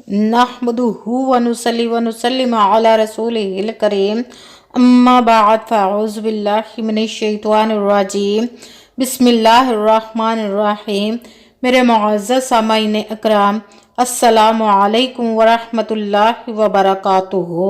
नहमदुहु व नुसल्ली व नुसल्लिमु अला रसूलिहिल करीम अम्मा बाद फ़अऊज़ु बिल्लाहि मिनश शैतानिर रजीम बिस्मिल्लाहिर रहमानिर रहीम। मेरे मुअज़्ज़ज़ सामाईन अकराम, अस्सलामु अलैकुम व रहमतुल्लाहि व बरकातुहू।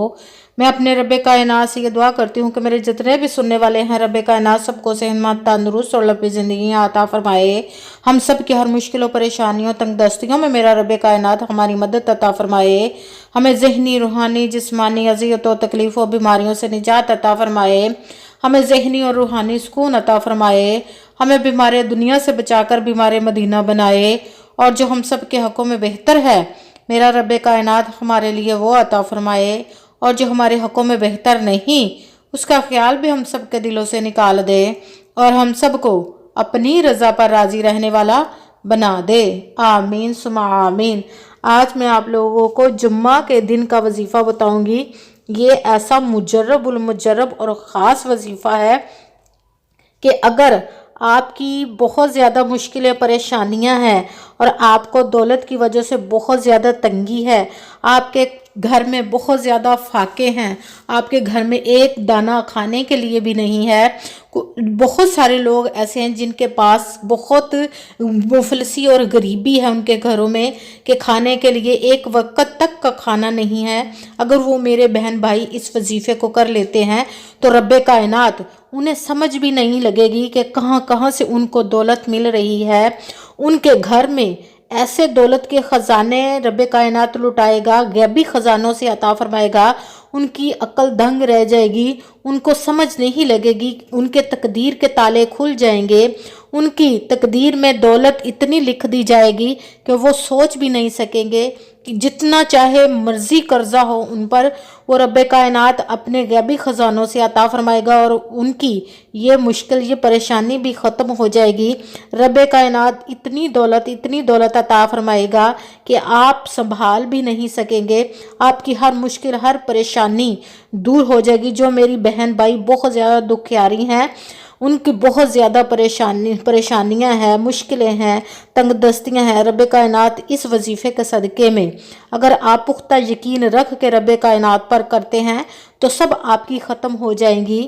मैं अपने रब्बे कायनात से ये दुआ करती हूँ कि मेरे जितने भी सुनने वाले हैं, रब्बे कायनात सबको सेहतमंद, तंदुरुस्त और लंबी ज़िंदगी अता फरमाए। हम सब की हर मुश्किलों, परेशानियों, तंगदस्तियों में मेरा रब्बे कायनात हमारी मदद अता फरमाए। हमें ज़हनी, रूहानी, जिस्मानी अज़ियतों, तकलीफ़ों, बीमारियों से निजात अता फरमाए। हमें ज़हनी और रूहानी सुकून अता फरमाए। हमें बीमार दुनिया से बचाकर बीमार मदीना बनाए, और जो हम सब के हक़ों में बेहतर है मेरा रब्बे कायनात हमारे लिए वो अता फरमाए, और जो हमारे हक़ों में बेहतर नहीं उसका ख्याल भी हम सब के दिलों से निकाल दे, और हम सब को अपनी रज़ा पर राज़ी रहने वाला बना दे। आमीन सुमा आमीन। आज मैं आप लोगों को जुम्मा के दिन का वजीफ़ा बताऊंगी। ये ऐसा मुजर्रबुल मुजर्रब और ख़ास वजीफ़ा है कि अगर आपकी बहुत ज़्यादा मुश्किलें, परेशानियां हैं और आपको दौलत की वजह से बहुत ज़्यादा तंगी है, आपके घर में बहुत ज़्यादा फाके हैं, आपके घर में एक दाना खाने के लिए भी नहीं है। बहुत सारे लोग ऐसे हैं जिनके पास बहुत मुफलसी और गरीबी है उनके घरों में, कि खाने के लिए एक वक्त तक का खाना नहीं है। अगर वो मेरे बहन भाई इस वजीफ़े को कर लेते हैं तो रब्बे कायनात उन्हें समझ भी नहीं लगेगी कि कहाँ कहाँ से उनको दौलत मिल रही है। उनके घर में ऐसे दौलत के ख़जाने रब्बे कायनात लुटाएगा, गैबी ख़जानों से अता फरमाएगा। उनकी अक्ल दंग रह जाएगी, उनको समझ नहीं लगेगी, उनके तकदीर के ताले खुल जाएंगे। उनकी तकदीर में दौलत इतनी लिख दी जाएगी कि वो सोच भी नहीं सकेंगे कि जितना चाहे मर्जी कर्जा हो उन पर, वो रब्बे कायनात अपने गैबी ख़जानों से अता फरमाएगा, और उनकी ये मुश्किल, ये परेशानी भी ख़त्म हो जाएगी। रब्बे कायनात इतनी दौलत अता फरमाएगा कि आप संभाल भी नहीं सकेंगे। आपकी हर मुश्किल, हर परेशानी दूर हो जाएगी। जो मेरी बहन भाई बहुत ज़्यादा दुखियारी हैं, उनकी बहुत ज़्यादा परेशानियां हैं, मुश्किलें हैं, तंगदस्तियां हैं, रब्बे कायनात इस वजीफ़े के सदक़े में अगर आप पुख्ता यकीन रख के रब्बे कायनात पर करते हैं तो सब आपकी ख़त्म हो जाएंगी।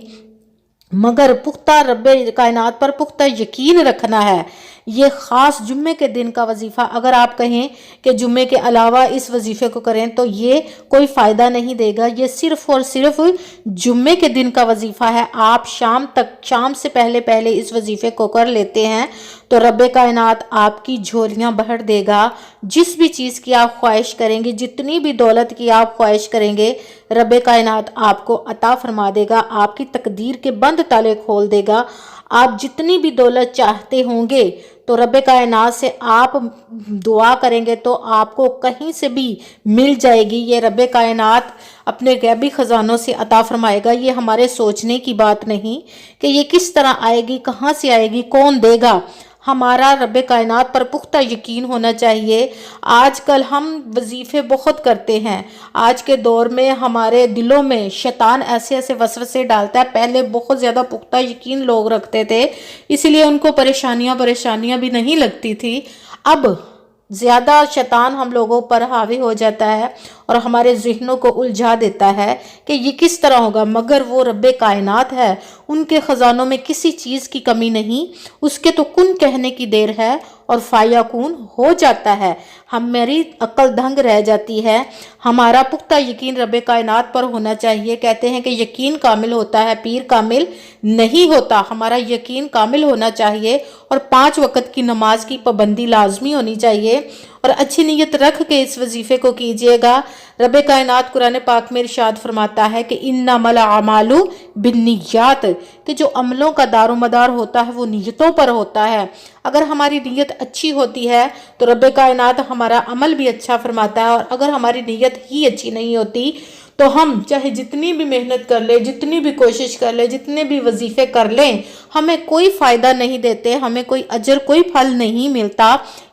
मगर पुख्ता रब्बे कायनात पर पुख्ता यकीन रखना है। ये ख़ास जुम्मे के दिन का वजीफ़ा, अगर आप कहें कि जुम्मे के अलावा इस वजीफ़े को करें तो ये कोई फ़ायदा नहीं देगा। ये सिर्फ़ और सिर्फ जुम्मे के दिन का वजीफ़ा है। आप शाम से पहले पहले इस वजीफ़े को कर लेते हैं तो रब्बे कायनात आपकी झोलियाँ भर देगा। जिस भी चीज़ की आप ख्वाहिश करेंगे, जितनी भी दौलत की आप ख्वाहिश करेंगे, रब्बे कायनात आपको अता फरमा देगा। आपकी तकदीर के बंद ताले खोल देगा। आप जितनी भी दौलत चाहते होंगे तो रब्बे कायनात से आप दुआ करेंगे तो आपको कहीं से भी मिल जाएगी। ये रब्बे कायनात अपने गैबी ख़जानों से अता फरमाएगा। ये हमारे सोचने की बात नहीं कि ये किस तरह आएगी, कहाँ से आएगी, कौन देगा। हमारा रब्बे कायनात पर पुख्ता यकीन होना चाहिए। आजकल हम वजीफ़े बहुत करते हैं। आज के दौर में हमारे दिलों में शैतान ऐसे ऐसे वसवसे डालता है। पहले बहुत ज़्यादा पुख्ता यकीन लोग रखते थे, इसलिए उनको परेशानियां भी नहीं लगती थी। अब ज़्यादा शैतान हम लोगों पर हावी हो जाता है और हमारे ज़हनों को उलझा देता है कि ये किस तरह होगा। मगर वो रब्बे कायनात है, उनके ख़जानों में किसी चीज़ की कमी नहीं। उसके तो कुन कहने की देर है और फायाकून हो जाता है। हमारी अक्ल दंग रह जाती है। हमारा पुख्ता यकीन रब्बे कायनात पर होना चाहिए। कहते हैं कि यकीन कामिल होता है, पीर कामिल नहीं होता। हमारा यकीन कामिल होना चाहिए और 5 वक़्त की नमाज की पाबंदी लाजमी होनी चाहिए, और अच्छी नीयत रख के इस वजीफ़े को कीजिएगा। रब्बे कायनात कुरान पाक में इरशाद फरमाता है कि इन्नमल अमालु बिन्नियात, कि जो अमलों का दारोमदार होता है वो नीयतों पर होता है। अगर हमारी नीयत अच्छी होती है तो रब्बे कायनात हमारा अमल भी अच्छा फरमाता है, और अगर हमारी नीयत ही अच्छी नहीं होती तो हम चाहे जितनी भी मेहनत कर ले, जितनी भी कोशिश कर ले, जितने भी वजीफ़े कर लें, हमें कोई फ़ायदा नहीं देते, हमें कोई अजर, कोई फल नहीं मिलता।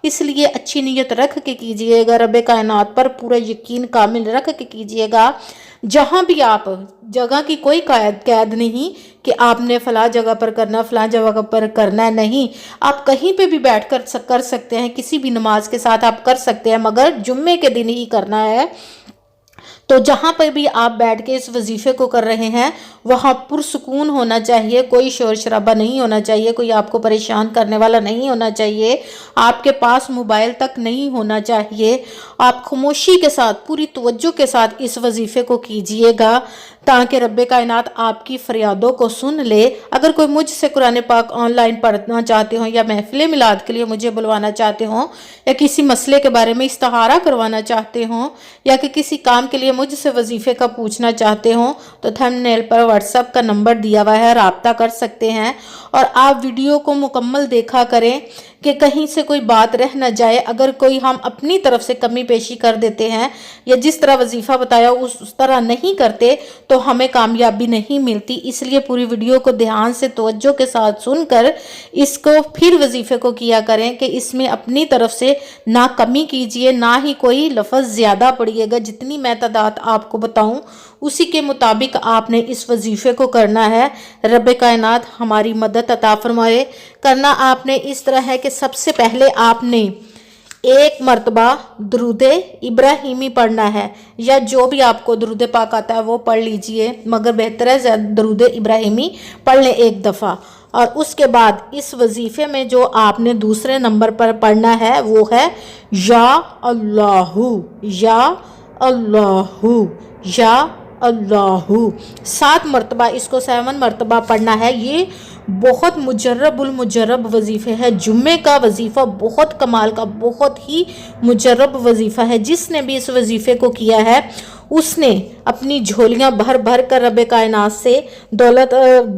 इसलिए अच्छी नीयत रख के कीजिएगा, रब्बे कायनात पर पूरा यकीन कामिल रख के कीजिएगा। जहाँ भी आप, जगह की कोई कैद नहीं کہ آپ نے فلاں جگہ پر کرنا فلاں جگہ پر کرنا ہے، نہیں، آپ کہیں پہ بھی بیٹھ کر سکتے ہیں، کسی بھی نماز کے ساتھ آپ کر سکتے ہیں، مگر جمعے کے دن ہی کرنا ہے۔ تو جہاں پہ بھی آپ بیٹھ کے اس وظیفے کو کر رہے ہیں وہاں پرسکون ہونا چاہیے، کوئی شور شرابہ نہیں ہونا چاہیے، کوئی آپ کو پریشان کرنے والا نہیں ہونا چاہیے، آپ کے پاس موبائل تک نہیں ہونا چاہیے۔ آپ خاموشی کے ساتھ پوری توجہ کے ساتھ اس وظیفے کو کیجئے گا تاکہ رب کائنات آپ کی فریادوں کو سن لے۔ اگر کوئی مجھ سے قرآن پاک آن لائن پڑھنا چاہتے ہوں یا محفل میلاد کے لیے مجھے بلوانا چاہتے ہوں یا کسی مسئلے کے بارے میں استخارہ کروانا چاہتے ہوں یا کہ کسی کام کے لیے مجھ سے وظیفے کا پوچھنا چاہتے ہوں تو تھمبنیل پر واٹس ایپ کا نمبر دیا ہوا ہے، رابطہ کر سکتے ہیں۔ اور آپ ویڈیو کو مکمل دیکھا کریں کہ کہیں سے کوئی بات رہ نہ جائے۔ اگر کوئی ہم اپنی طرف سے کمی پیشی کر دیتے ہیں یا جس طرح وظیفہ بتایا اس طرح نہیں کرتے تو ہمیں کامیابی نہیں ملتی، اس لیے پوری ویڈیو کو دھیان سے توجہ کے ساتھ سن کر اس کو پھر وظیفے کو کیا کریں کہ اس میں اپنی طرف سے نہ کمی کیجئے نہ ہی کوئی لفظ زیادہ پڑھیے گا۔ جتنی میں تعداد آپ کو بتاؤں اسی کے مطابق آپ نے اس وظیفے کو کرنا ہے۔ رب کائنات ہماری مدد عطا فرمائے۔ کرنا آپ نے اس طرح ہے کہ سب سے پہلے آپ نے ایک مرتبہ درود ابراہیمی پڑھنا ہے، یا جو بھی آپ کو درود پاک آتا ہے وہ پڑھ لیجئے، مگر بہتر ہے درود ابراہیمی پڑھ لیں ایک دفعہ۔ اور اس کے بعد اس وظیفے میں جو آپ نے دوسرے نمبر پر پڑھنا ہے وہ ہے یا اللہ یا اللہ یا اللہ، 7 مرتبہ، اس کو 7 مرتبہ پڑھنا ہے۔ یہ بہت مجرب المجرب وظیفے ہے، جمعے کا وظیفہ بہت کمال کا، بہت ہی مجرب وظیفہ ہے۔ جس نے بھی اس وظیفے کو کیا ہے اس نے اپنی جھولیاں بھر بھر کر رب کائنات سے دولت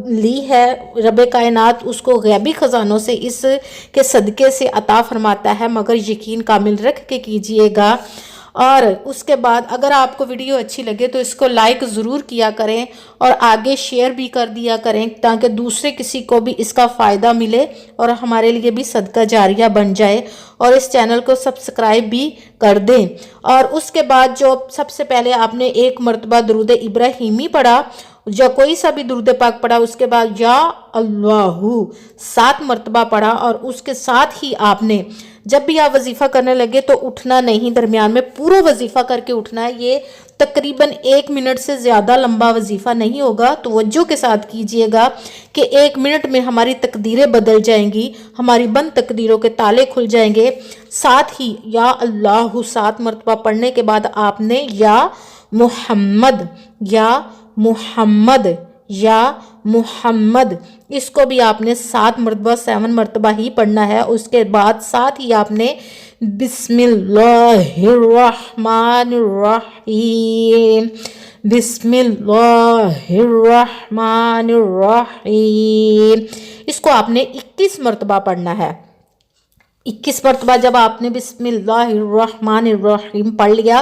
لی ہے۔ رب کائنات اس کو غیبی خزانوں سے اس کے صدقے سے عطا فرماتا ہے، مگر یقین کامل رکھ کے کیجئے گا۔ اور اس کے بعد اگر آپ کو ویڈیو اچھی لگے تو اس کو لائک ضرور کیا کریں اور آگے شیئر بھی کر دیا کریں تاکہ دوسرے کسی کو بھی اس کا فائدہ ملے اور ہمارے لیے بھی صدقہ جاریہ بن جائے، اور اس چینل کو سبسکرائب بھی کر دیں۔ اور اس کے بعد جو سب سے پہلے آپ نے ایک مرتبہ درود ابراہیمی پڑھا یا کوئی سا بھی درود پاک پڑھا، اس کے بعد یا اللہ 7 مرتبہ پڑھا، اور اس کے ساتھ ہی آپ نے جب بھی آپ وظیفہ کرنے لگے تو اٹھنا نہیں، درمیان میں پورا وظیفہ کر کے اٹھنا ہے۔ یہ تقریباً 1 منٹ سے زیادہ لمبا وظیفہ نہیں ہوگا، توجہ کے ساتھ کیجئے گا کہ 1 منٹ میں ہماری تقدیریں بدل جائیں گی، ہماری بند تقدیروں کے تالے کھل جائیں گے۔ ساتھ ہی یا اللہ 7 مرتبہ پڑھنے کے بعد آپ نے یا محمد یا محمد یا محمد، اس کو بھی آپ نے 7 مرتبہ 7 مرتبہ ہی پڑھنا ہے۔ اس کے بعد ساتھ ہی آپ نے بسم اللہ الرحمن الرحیم، بسم اللہ الرحمن الرحیم، اس کو آپ نے 21 مرتبہ پڑھنا ہے۔ 21 مرتبہ جب آپ نے بسم اللہ الرحمن الرحیم پڑھ لیا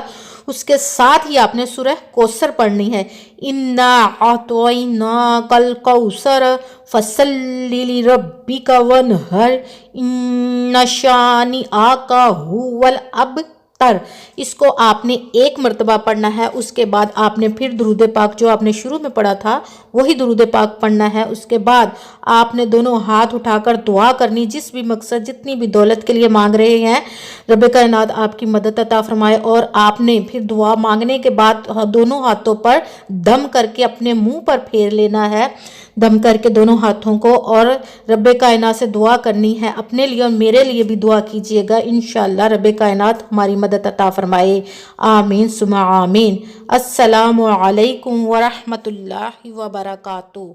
اس کے ساتھ ہی آپ نے سورہ کوثر پڑھنی ہے۔ اِنَّا أَعْطَيْنَاكَ الْكَوْثَرَ فَصَلِّ لِرَبِّكَ وَانْحَرْ إِنَّ شَانِئَكَ هُوَ الْأَبْتَرُ، اس کو آپ نے 1 مرتبہ پڑھنا ہے۔ اس کے بعد آپ نے پھر درود پاک جو آپ نے شروع میں پڑھا تھا وہی درود پاک پڑھنا ہے۔ اس کے بعد آپ نے دونوں ہاتھ اٹھا کر دعا کرنی، جس بھی مقصد جتنی بھی دولت کے لیے مانگ رہے ہیں رب کائنات آپ کی مدد عطا فرمائے۔ اور آپ نے پھر دعا مانگنے کے بعد دونوں ہاتھوں پر دم کر کے اپنے منہ پر پھیر لینا ہے، دم کر کے دونوں ہاتھوں کو، اور رب کائنات سے دعا کرنی ہے۔ اپنے لیے اور میرے لیے بھی دعا کیجئے گا، انشاءاللہ رب کائنات ہماری مدد عطا فرمائے۔ آمین ثم آمین۔ السلام علیکم ورحمۃ اللہ وبرکاتہ۔